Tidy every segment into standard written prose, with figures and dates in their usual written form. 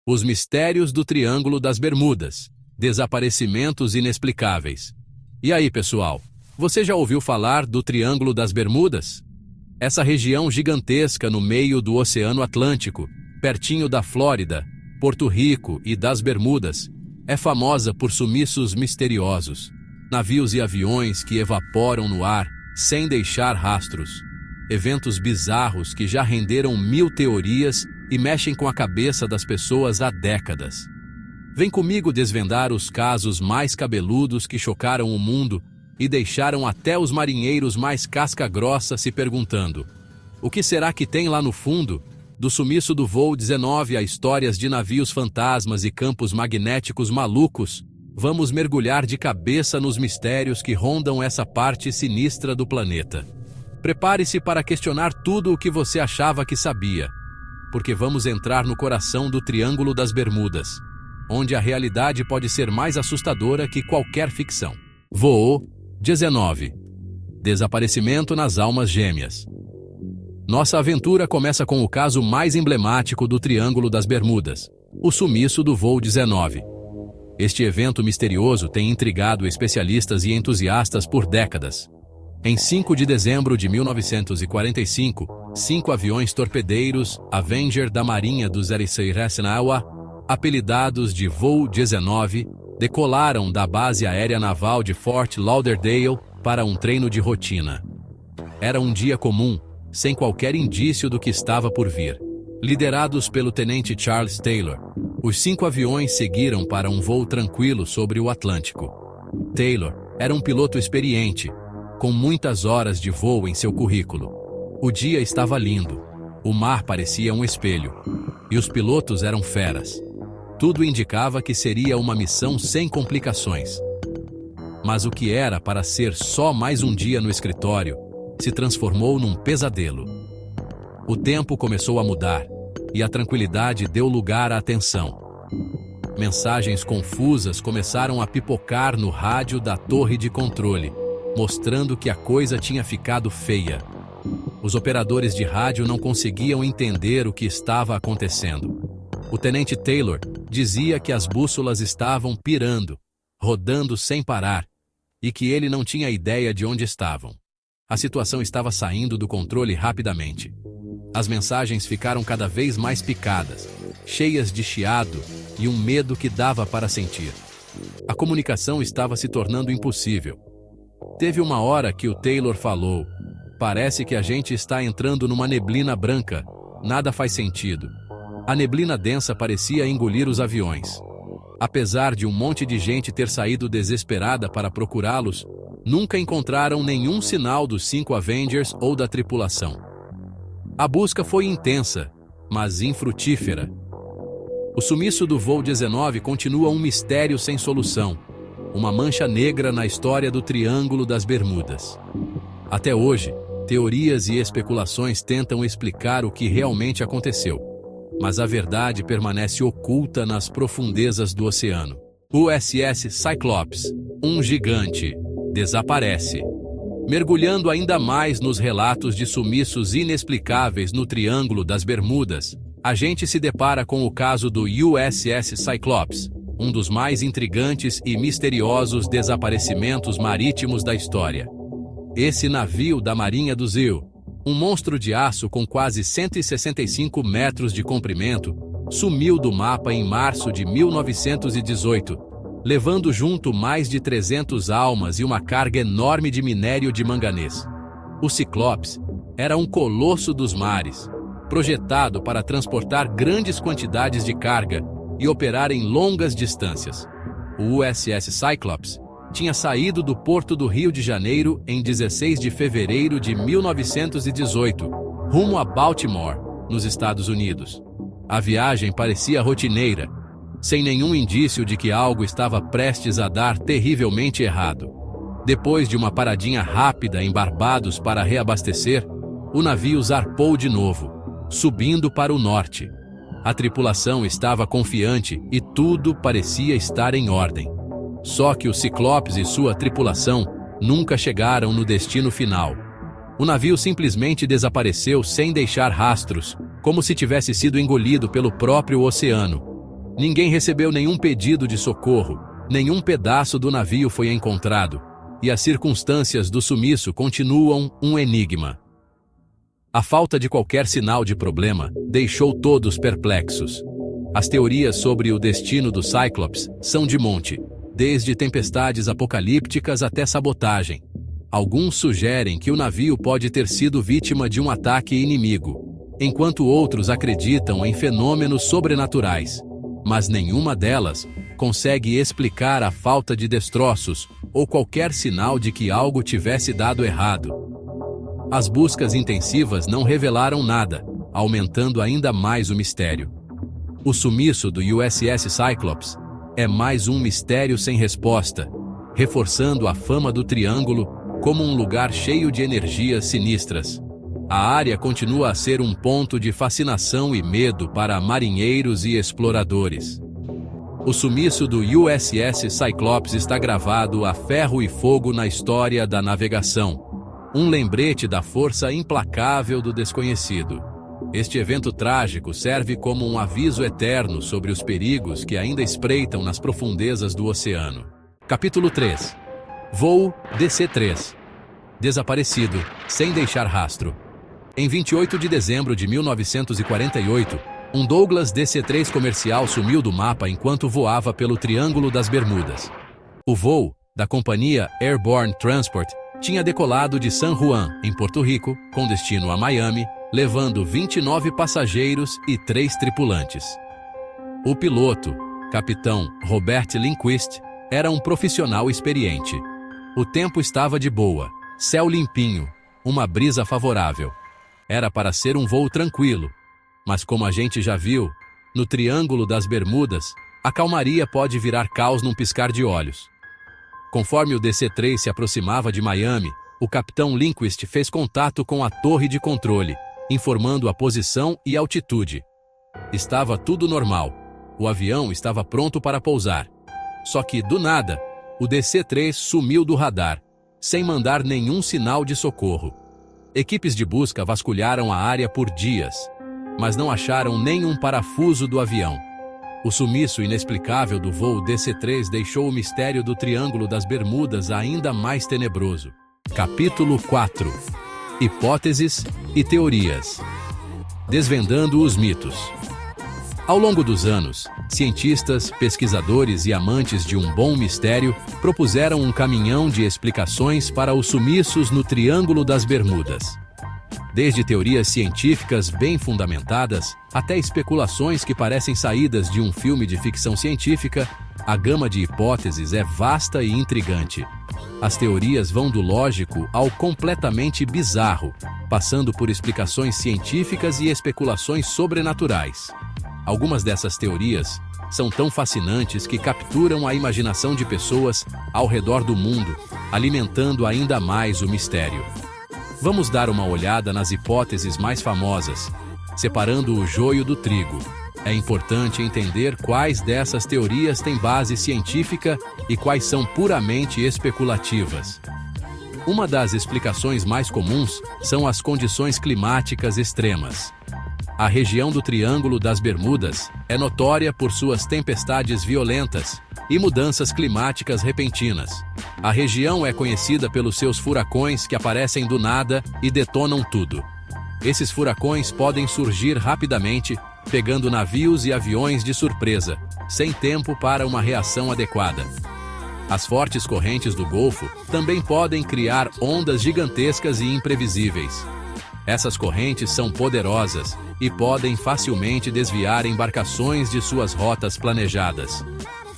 Os mistérios do Triângulo das Bermudas. Desaparecimentos inexplicáveis. E aí, pessoal? Você já ouviu falar do Triângulo das Bermudas? Essa região gigantesca no meio do Oceano Atlântico, pertinho da Flórida, Porto Rico e das Bermudas, é famosa por sumiços misteriosos, navios e aviões que evaporam no ar sem deixar rastros, eventos bizarros que já renderam 1000 teorias e mexem com a cabeça das pessoas há décadas. Vem comigo desvendar os casos mais cabeludos que chocaram o mundo e deixaram até os marinheiros mais casca-grossa se perguntando: o que será que tem lá no fundo? Do sumiço do voo 19 a histórias de navios fantasmas e campos magnéticos malucos, vamos mergulhar de cabeça nos mistérios que rondam essa parte sinistra do planeta. Prepare-se para questionar tudo o que você achava que sabia, porque vamos entrar no coração do Triângulo das Bermudas, onde a realidade pode ser mais assustadora que qualquer ficção. Voo 19. Desaparecimento nas almas gêmeas. Nossa aventura começa com o caso mais emblemático do Triângulo das Bermudas, o sumiço do voo 19. Este evento misterioso tem intrigado especialistas e entusiastas por décadas. Em 5 de dezembro de 1945, 5 aviões torpedeiros Avenger da Marinha dos Eisenhower, apelidados de Voo 19, decolaram da Base Aérea Naval de Fort Lauderdale para um treino de rotina. Era um dia comum, sem qualquer indício do que estava por vir. Liderados pelo tenente Charles Taylor, os 5 aviões seguiram para um voo tranquilo sobre o Atlântico. Taylor era um piloto experiente, com muitas horas de voo em seu currículo. O dia estava lindo, o mar parecia um espelho, e os pilotos eram feras. Tudo indicava que seria uma missão sem complicações. Mas o que era para ser só mais um dia no escritório se transformou num pesadelo. O tempo começou a mudar, e a tranquilidade deu lugar à tensão. Mensagens confusas começaram a pipocar no rádio da torre de controle, mostrando que a coisa tinha ficado feia. Os operadores de rádio não conseguiam entender o que estava acontecendo. O tenente Taylor dizia que as bússolas estavam pirando, rodando sem parar, e que ele não tinha ideia de onde estavam. A situação estava saindo do controle rapidamente. As mensagens ficaram cada vez mais picadas, cheias de chiado e um medo que dava para sentir. A comunicação estava se tornando impossível. Teve uma hora que o Taylor falou: "Parece que a gente está entrando numa neblina branca. Nada faz sentido." A neblina densa parecia engolir os aviões. Apesar de um monte de gente ter saído desesperada para procurá-los, nunca encontraram nenhum sinal dos 5 Avengers ou da tripulação. A busca foi intensa, mas infrutífera. O sumiço do voo 19 continua um mistério sem solução, uma mancha negra na história do Triângulo das Bermudas. Até hoje, teorias e especulações tentam explicar o que realmente aconteceu, mas a verdade permanece oculta nas profundezas do oceano. O USS Cyclops, um gigante, desaparece. Mergulhando ainda mais nos relatos de sumiços inexplicáveis no Triângulo das Bermudas, a gente se depara com o caso do USS Cyclops, um dos mais intrigantes e misteriosos desaparecimentos marítimos da história. Esse navio da Marinha do Zil, um monstro de aço com quase 165 metros de comprimento, sumiu do mapa em março de 1918, levando junto mais de 300 almas e uma carga enorme de minério de manganês. O Cyclops era um colosso dos mares, projetado para transportar grandes quantidades de carga e operar em longas distâncias. O USS Cyclops tinha saído do porto do Rio de Janeiro em 16 de fevereiro de 1918, rumo a Baltimore, nos Estados Unidos. A viagem parecia rotineira, sem nenhum indício de que algo estava prestes a dar terrivelmente errado. Depois de uma paradinha rápida em Barbados para reabastecer, o navio zarpou de novo, subindo para o norte. A tripulação estava confiante e tudo parecia estar em ordem. Só que o Cyclops e sua tripulação nunca chegaram no destino final. O navio simplesmente desapareceu sem deixar rastros, como se tivesse sido engolido pelo próprio oceano. Ninguém recebeu nenhum pedido de socorro, nenhum pedaço do navio foi encontrado, e as circunstâncias do sumiço continuam um enigma. A falta de qualquer sinal de problema deixou todos perplexos. As teorias sobre o destino do Cyclops são de monte, desde tempestades apocalípticas até sabotagem. Alguns sugerem que o navio pode ter sido vítima de um ataque inimigo, enquanto outros acreditam em fenômenos sobrenaturais. Mas nenhuma delas consegue explicar a falta de destroços ou qualquer sinal de que algo tivesse dado errado. As buscas intensivas não revelaram nada, aumentando ainda mais o mistério. O sumiço do USS Cyclops é mais um mistério sem resposta, reforçando a fama do Triângulo como um lugar cheio de energias sinistras. A área continua a ser um ponto de fascinação e medo para marinheiros e exploradores. O sumiço do USS Cyclops está gravado a ferro e fogo na história da navegação, um lembrete da força implacável do desconhecido. Este evento trágico serve como um aviso eterno sobre os perigos que ainda espreitam nas profundezas do oceano. Capítulo 3. Voo DC-3. Desaparecido, sem deixar rastro. Em 28 de dezembro de 1948, um Douglas DC-3 comercial sumiu do mapa enquanto voava pelo Triângulo das Bermudas. O voo, da companhia Airborne Transport, tinha decolado de San Juan, em Porto Rico, com destino a Miami, levando 29 passageiros e 3 tripulantes. O piloto, capitão Robert Lindquist, era um profissional experiente. O tempo estava de boa, céu limpinho, uma brisa favorável. Era para ser um voo tranquilo, mas como a gente já viu, no Triângulo das Bermudas, a calmaria pode virar caos num piscar de olhos. Conforme o DC-3 se aproximava de Miami, o capitão Lindquist fez contato com a torre de controle, informando a posição e altitude. Estava tudo normal. O avião estava pronto para pousar. Só que, do nada, o DC-3 sumiu do radar, sem mandar nenhum sinal de socorro. Equipes de busca vasculharam a área por dias, mas não acharam nenhum parafuso do avião. O sumiço inexplicável do voo DC-3 deixou o mistério do Triângulo das Bermudas ainda mais tenebroso. Capítulo 4. Hipóteses e teorias. Desvendando os mitos. Ao longo dos anos, cientistas, pesquisadores e amantes de um bom mistério propuseram um caminhão de explicações para os sumiços no Triângulo das Bermudas. Desde teorias científicas bem fundamentadas até especulações que parecem saídas de um filme de ficção científica, a gama de hipóteses é vasta e intrigante. As teorias vão do lógico ao completamente bizarro, passando por explicações científicas e especulações sobrenaturais. Algumas dessas teorias são tão fascinantes que capturam a imaginação de pessoas ao redor do mundo, alimentando ainda mais o mistério. Vamos dar uma olhada nas hipóteses mais famosas, separando o joio do trigo. É importante entender quais dessas teorias têm base científica e quais são puramente especulativas. Uma das explicações mais comuns são as condições climáticas extremas. A região do Triângulo das Bermudas é notória por suas tempestades violentas e mudanças climáticas repentinas. A região é conhecida pelos seus furacões que aparecem do nada e detonam tudo. Esses furacões podem surgir rapidamente, pegando navios e aviões de surpresa, sem tempo para uma reação adequada. As fortes correntes do Golfo também podem criar ondas gigantescas e imprevisíveis. Essas correntes são poderosas e podem facilmente desviar embarcações de suas rotas planejadas.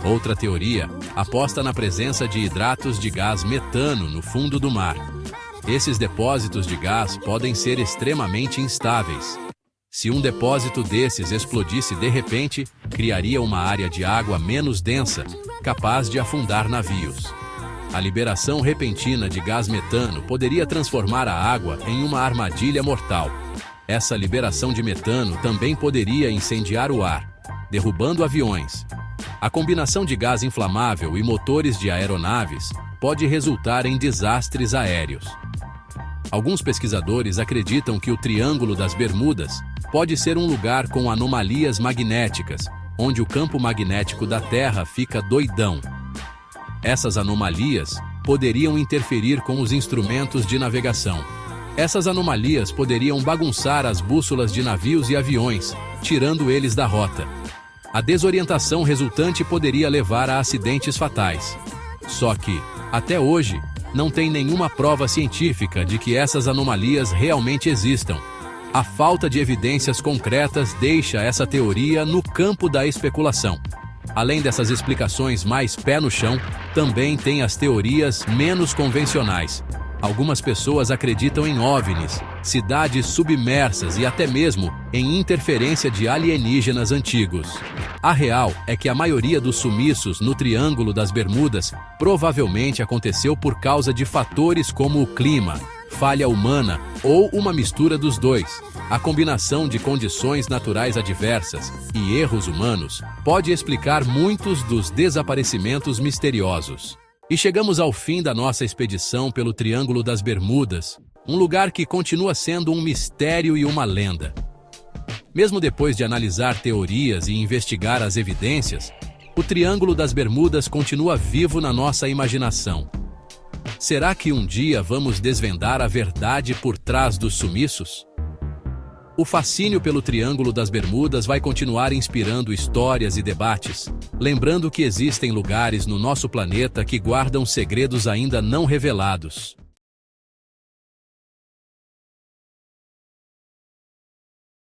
Outra teoria aposta na presença de hidratos de gás metano no fundo do mar. Esses depósitos de gás podem ser extremamente instáveis. Se um depósito desses explodisse de repente, criaria uma área de água menos densa, capaz de afundar navios. A liberação repentina de gás metano poderia transformar a água em uma armadilha mortal. Essa liberação de metano também poderia incendiar o ar, derrubando aviões. A combinação de gás inflamável e motores de aeronaves pode resultar em desastres aéreos. Alguns pesquisadores acreditam que o Triângulo das Bermudas pode ser um lugar com anomalias magnéticas, onde o campo magnético da Terra fica doidão. Essas anomalias poderiam interferir com os instrumentos de navegação. Essas anomalias poderiam bagunçar as bússolas de navios e aviões, tirando eles da rota. A desorientação resultante poderia levar a acidentes fatais. Só que, até hoje, não tem nenhuma prova científica de que essas anomalias realmente existam. A falta de evidências concretas deixa essa teoria no campo da especulação. Além dessas explicações mais pé no chão, também tem as teorias menos convencionais. Algumas pessoas acreditam em OVNIs, cidades submersas e até mesmo em interferência de alienígenas antigos. A real é que a maioria dos sumiços no Triângulo das Bermudas provavelmente aconteceu por causa de fatores como o clima, falha humana ou uma mistura dos dois. A combinação de condições naturais adversas e erros humanos pode explicar muitos dos desaparecimentos misteriosos. E chegamos ao fim da nossa expedição pelo Triângulo das Bermudas, um lugar que continua sendo um mistério e uma lenda. Mesmo depois de analisar teorias e investigar as evidências, o Triângulo das Bermudas continua vivo na nossa imaginação. Será que um dia vamos desvendar a verdade por trás dos sumiços? O fascínio pelo Triângulo das Bermudas vai continuar inspirando histórias e debates, lembrando que existem lugares no nosso planeta que guardam segredos ainda não revelados.